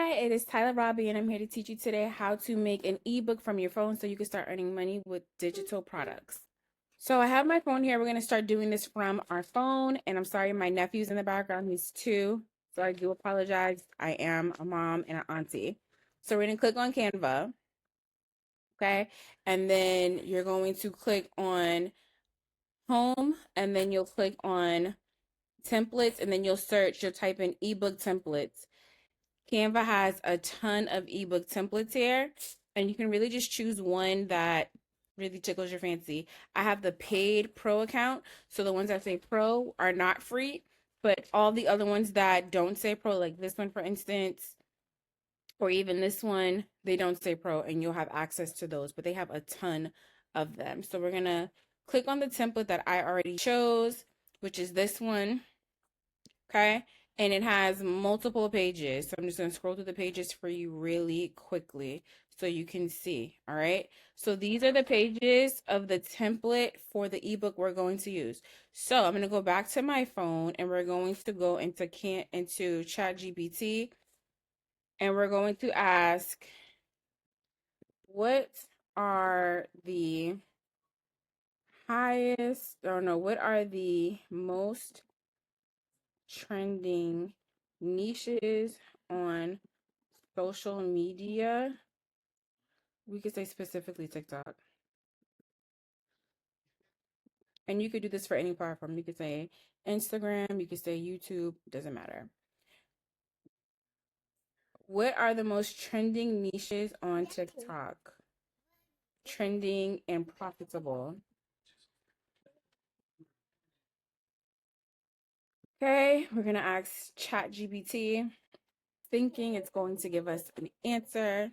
Hi, it is Tyler Robbie, and I'm here to teach you today how to make an ebook from your phone so you can start earning money with digital products. So I have my phone here. We're going to start doing this from our phone, and I'm sorry, my nephew's in the background. He's 2, so I do apologize. I am a mom and an auntie. So we're going to click on Canva, okay? And then you're going to click on Home, and then you'll click on Templates, and then you'll type in ebook templates. Canva has a ton of ebook templates here, and you can really just choose one that really tickles your fancy. I have the paid pro account, so the ones that say pro are not free, but all the other ones that don't say pro, like this one for instance, or even this one, they don't say pro, and you'll have access to those, but they have a ton of them. So we're gonna click on the template that I already chose, which is this one. Okay. And it has multiple pages. So I'm just going to scroll through the pages for you really quickly so you can see. All right. So these are the pages of the template for the ebook we're going to use. So I'm going to go back to my phone and we're going to go into ChatGPT, and we're going to ask, what are the what are the most trending niches on social media? We could say specifically TikTok. And you could do this for any platform. You could say Instagram, you could say YouTube, doesn't matter. What are the most trending niches on TikTok? Trending and profitable. Okay, we're gonna ask ChatGPT. Thinking it's going to give us an answer.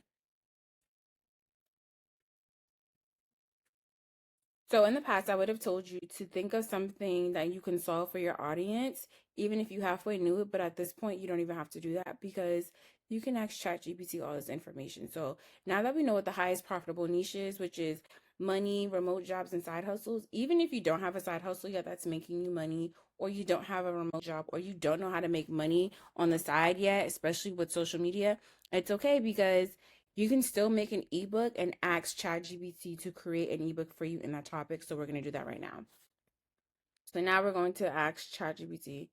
So in the past, I would have told you to think of something that you can solve for your audience, even if you halfway knew it. But at this point, you don't even have to do that because you can ask ChatGPT all this information. So now that we know what the highest profitable niche is, which is money, remote jobs, and side hustles, even if you don't have a side hustle yet that's making you money, or you don't have a remote job, or you don't know how to make money on the side yet, especially with social media, it's okay because you can still make an ebook and ask ChatGPT to create an ebook for you in that topic. So we're going to do that right now. So now we're going to ask ChatGPT,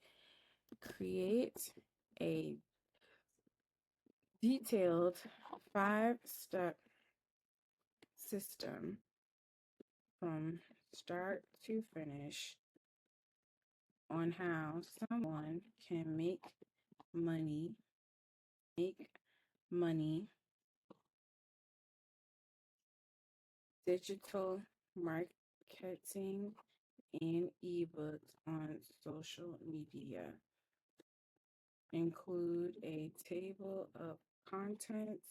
create a detailed 5-step system from start to finish on how someone can money, make money, digital marketing, and ebooks on social media. Include a table of contents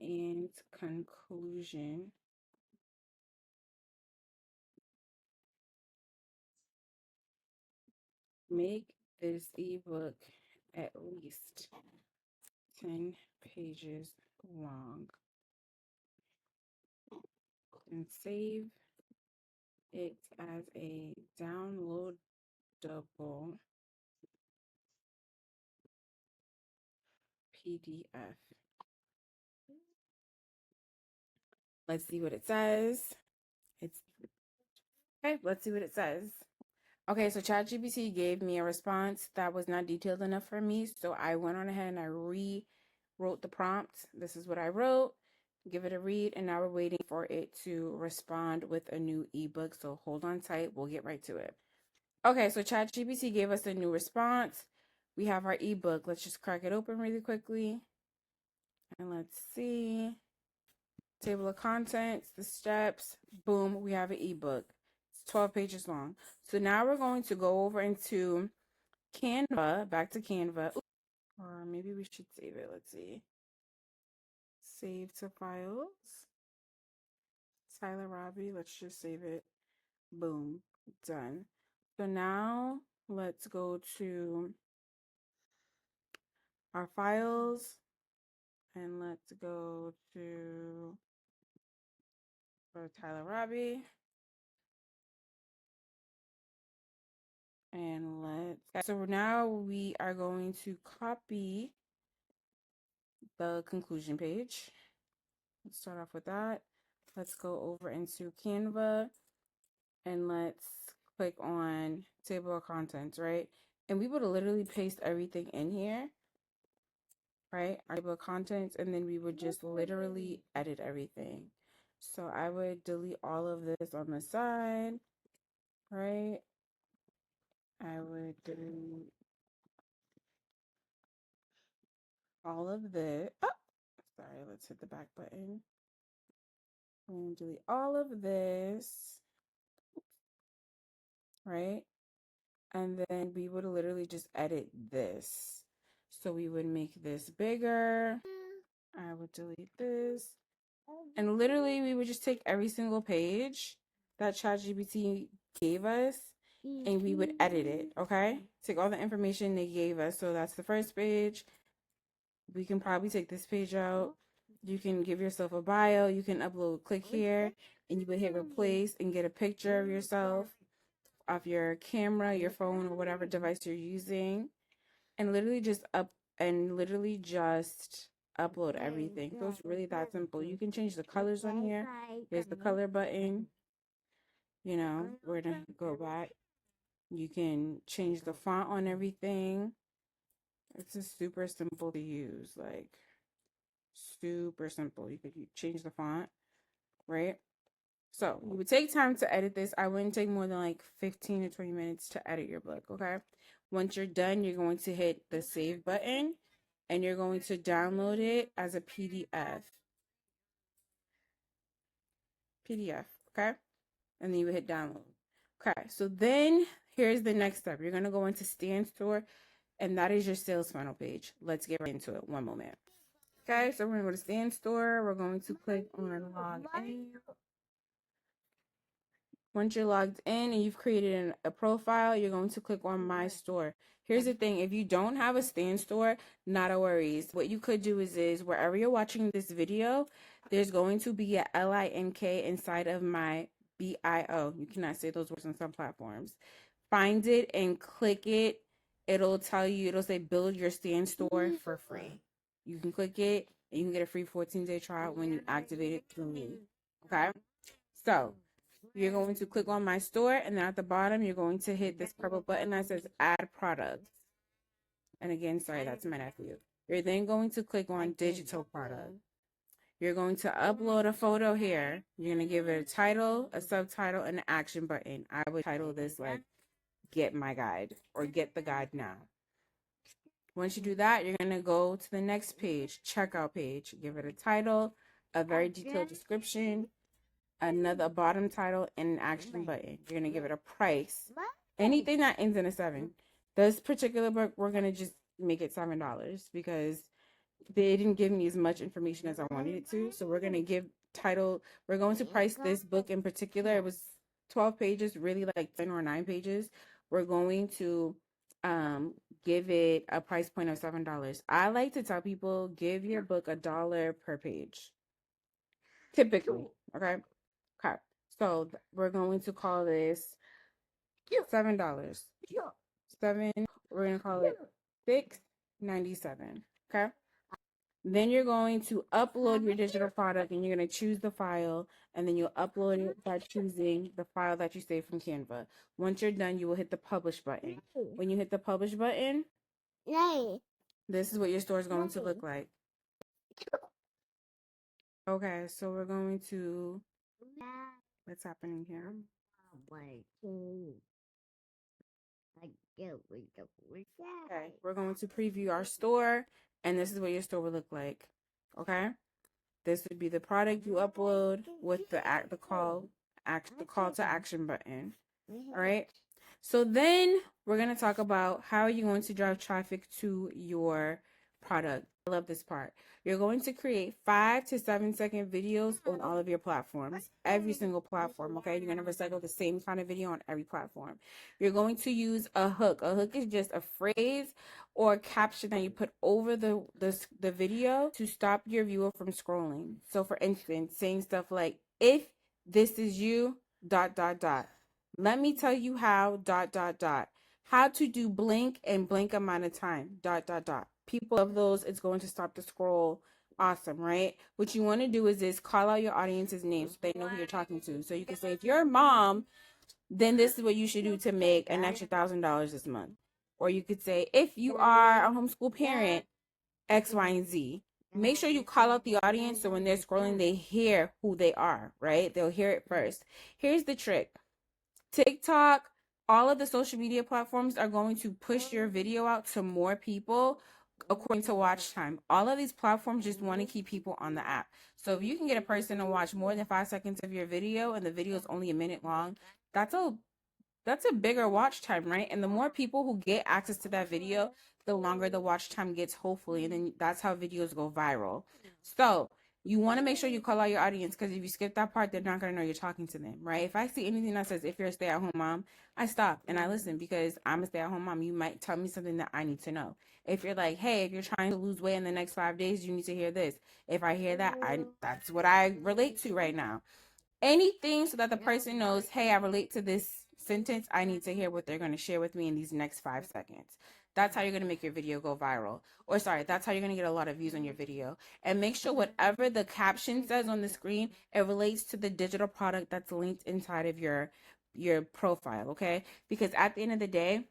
and conclusion. Make this ebook at least 10 pages long and save it as a downloadable PDF. Let's see what it says. It's okay. Let's see what it says. Okay, so ChatGPT gave me a response that was not detailed enough for me, so I went on ahead and I rewrote the prompt. This is what I wrote. Give it a read, and now we're waiting for it to respond with a new ebook. So hold on tight. We'll get right to it. Okay, so ChatGPT gave us a new response. We have our ebook. Let's just crack it open really quickly. And let's see. Table of contents, the steps, boom, we have an ebook. It's 12 pages long. So now we're going to go over into Canva, back to Canva. Or maybe we should save it. Let's see. Save to files. Tyler Robbie. Let's just save it. Boom. Done. So now let's go to our files and let's go to Tyler Robbie. And so now we are going to copy the conclusion page. Let's start off with that. Let's go over into Canva and let's click on table of contents, right? And we would literally paste everything in here, right? Our table of contents, and then we would just literally edit everything. So I would delete all of this on the side, right? I would delete all of this. Oh, sorry, let's hit the back button. I'm going to delete all of this, right? And then we would literally just edit this. So we would make this bigger. I would delete this. And literally we would just take every single page that ChatGPT gave us and we would edit it, okay? Take all the information they gave us. So that's the first page. We can probably take this page out. You can give yourself a bio. You can upload, click here, and you would hit replace and get a picture of yourself off your camera, your phone, or whatever device you're using, and literally just upload everything. So it's really that simple. You can change the colors on here. There's the color button. You know, we're gonna go back. You can change the font on everything. It's just super simple to use, like super simple. You could change the font, right? So you would take time to edit this. I wouldn't take more than like 15 to 20 minutes to edit your book, okay? Once you're done, you're going to hit the save button and you're going to download it as a PDF. Okay? And then you would hit download. Okay, so then here's the next step. You're going to go into Stand Store, and that is your sales funnel page. Let's get right into it. One moment. Okay, so we're going to go to Stand Store. We're going to click on Log In. Once you're logged in and you've created a profile, you're going to click on My Store. Here's the thing. If you don't have a Stand Store, not a worries. What you could do is wherever you're watching this video, there's going to be a link inside of my bio. You cannot say those words on some platforms. Find it and click it. It'll say build your Stand Store for free. You can click it and you can get a free 14-day trial when you activate it through me. Okay? So you're going to click on My Store, and then at the bottom, you're going to hit this purple button that says Add Products. And again, sorry, that's my nephew. You're then going to click on Digital Product. You're going to upload a photo here. You're going to give it a title, a subtitle, and an action button. I would title this like Get My Guide or Get the Guide Now. Once you do that, you're going to go to the next page, checkout page. Give it a title, a very detailed description, a bottom title, and an action button. You're going to give it a price. Anything that ends in a 7. This particular book, we're going to just make it $7 because they didn't give me as much information as I wanted it to. So we're going to we're going to price this book in particular. It was 12 pages, really like 10 or 9 pages. We're going to give it a price point of $7. I like to tell people, give your book $1 per page. Typically, okay? Okay, so we're going to call this $7. We're gonna call it $6.97. Okay. Then you're going to upload your digital product, and you're gonna choose the file, and then you'll upload it by choosing the file that you saved from Canva. Once you're done, you will hit the publish button. When you hit the publish button, this is what your store is going to look like. Okay, so we're going to. What's happening here? Okay, we're going to preview our store, and this is what your store would look like. Okay, this would be the product you upload with the call to action button. All right. So then we're going to talk about how you're going to drive traffic to your product. I love this part. You're going to create 5 to 7 second videos on all of your platforms, every single platform. Okay. You're going to recycle the same kind of video on every platform. You're going to use a hook. A hook is just a phrase or a caption that you put over the video to stop your viewer from scrolling. So for instance, saying stuff like, if this is you, ... Let me tell you how ... How to do blank and blank amount of time ... people love those, it's going to stop the scroll. Awesome, right? What you want to do is call out your audience's name so they know who you're talking to. So you can say, if you're a mom, then this is what you should do to make an extra $1,000 this month. Or you could say, if you are a homeschool parent, X, Y, and Z. Make sure you call out the audience so when they're scrolling, they hear who they are, right? They'll hear it first. Here's the trick. TikTok, all of the social media platforms are going to push your video out to more people according to watch time. All of these platforms just want to keep people on the app. So if you can get a person to watch more than 5 seconds of your video and the video is only a minute long, that's a bigger watch time, right? And the more people who get access to that video, the longer the watch time gets, hopefully. And then that's how videos go viral. So you want to make sure you call out your audience, because if you skip that part, they're not going to know you're talking to them, right? If I see anything that says, if you're a stay-at-home mom, I stop and I listen, because I'm a stay-at-home mom. You might tell me something that I need to know. If you're like, hey, if you're trying to lose weight in the next 5 days, you need to hear this. If I hear that, that's what I relate to right now. Anything so that the person knows, hey, I relate to this sentence. I need to hear what they're going to share with me in these next 5 seconds. That's how you're going to make your video go viral. Or sorry, that's how you're going to get a lot of views on your video. And make sure whatever the caption says on the screen, it relates to the digital product that's linked inside of your profile, okay? Because at the end of the day,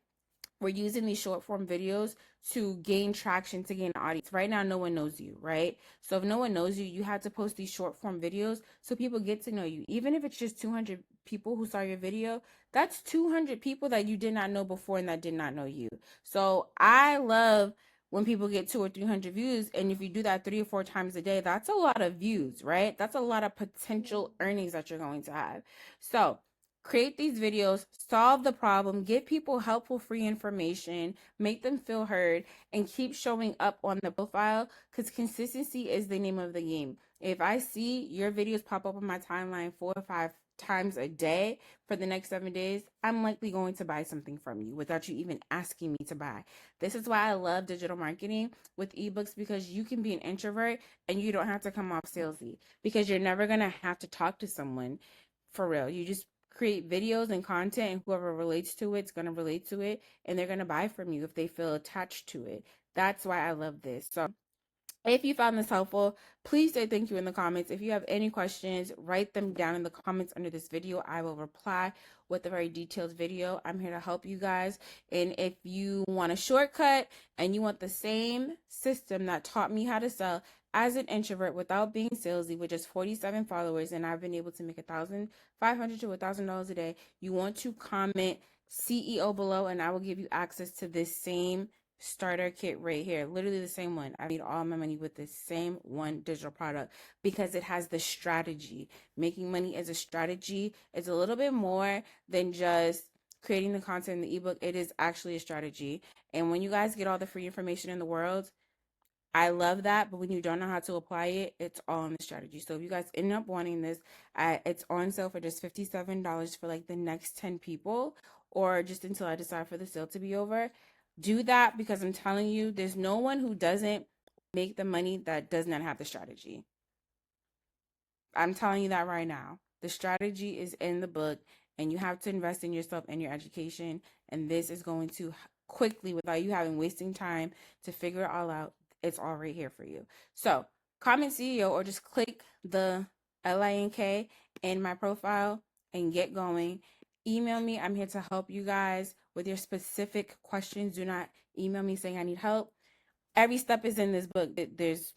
we're using these short form videos to gain traction, to gain an audience. Right now, no one knows you, right? So if no one knows you, you have to post these short form videos so people get to know you. Even if it's just 200 people who saw your video, that's 200 people that you did not know before and that did not know you. So I love when people get 200 or 300 views. And if you do that 3 or 4 times a day, that's a lot of views, right? That's a lot of potential earnings that you're going to have. So create these videos, solve the problem, give people helpful free information, make them feel heard, and keep showing up on the profile, because consistency is the name of the game. If I see your videos pop up on my timeline 4 or 5 times a day for the next 7 days, I'm likely going to buy something from you without you even asking me to buy. This is why I love digital marketing with ebooks, because you can be an introvert and you don't have to come off salesy, because you're never going to have to talk to someone for real. You just create videos and content, and whoever relates to it's going to relate to it, and they're going to buy from you if they feel attached to it. That's why I love this. So if you found this helpful, please say thank you in the comments. If you have any questions, write them down in the comments under this video. I will reply with a very detailed video. I'm here to help you guys. And if you want a shortcut and you want the same system that taught me how to sell as an introvert without being salesy, with just 47 followers, and I've been able to make $1,500 to $1,000 a day, you want to comment CEO below, and I will give you access to this same starter kit right here. Literally the same one. I made all my money with this same one digital product because it has the strategy. Making money as a strategy is a little bit more than just creating the content in the ebook. It is actually a strategy. And when you guys get all the free information in the world, I love that, but when you don't know how to apply it, it's all in the strategy. So if you guys end up wanting this, it's on sale for just $57 for like the next 10 people, or just until I decide for the sale to be over. Do that, because I'm telling you, there's no one who doesn't make the money that does not have the strategy. I'm telling you that right now. The strategy is in the book, and you have to invest in yourself and your education. And this is going to quickly, without you having wasting time to figure it all out, it's all right here for you. So comment CEO, or just click the link in my profile and get going. Email me. I'm here to help you guys with your specific questions. Do not email me saying I need help. Every step is in this book. There's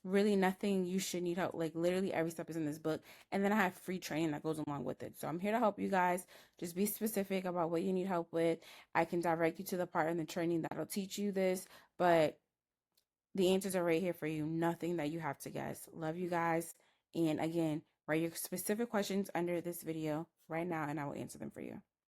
really nothing you should need help. Like literally every step is in this book. And then I have free training that goes along with it. So I'm here to help you guys. Just be specific about what you need help with. I can direct you to the part in the training that'll teach you this, but the answers are right here for you. Nothing that you have to guess. Love you guys. And again, write your specific questions under this video right now, and I will answer them for you.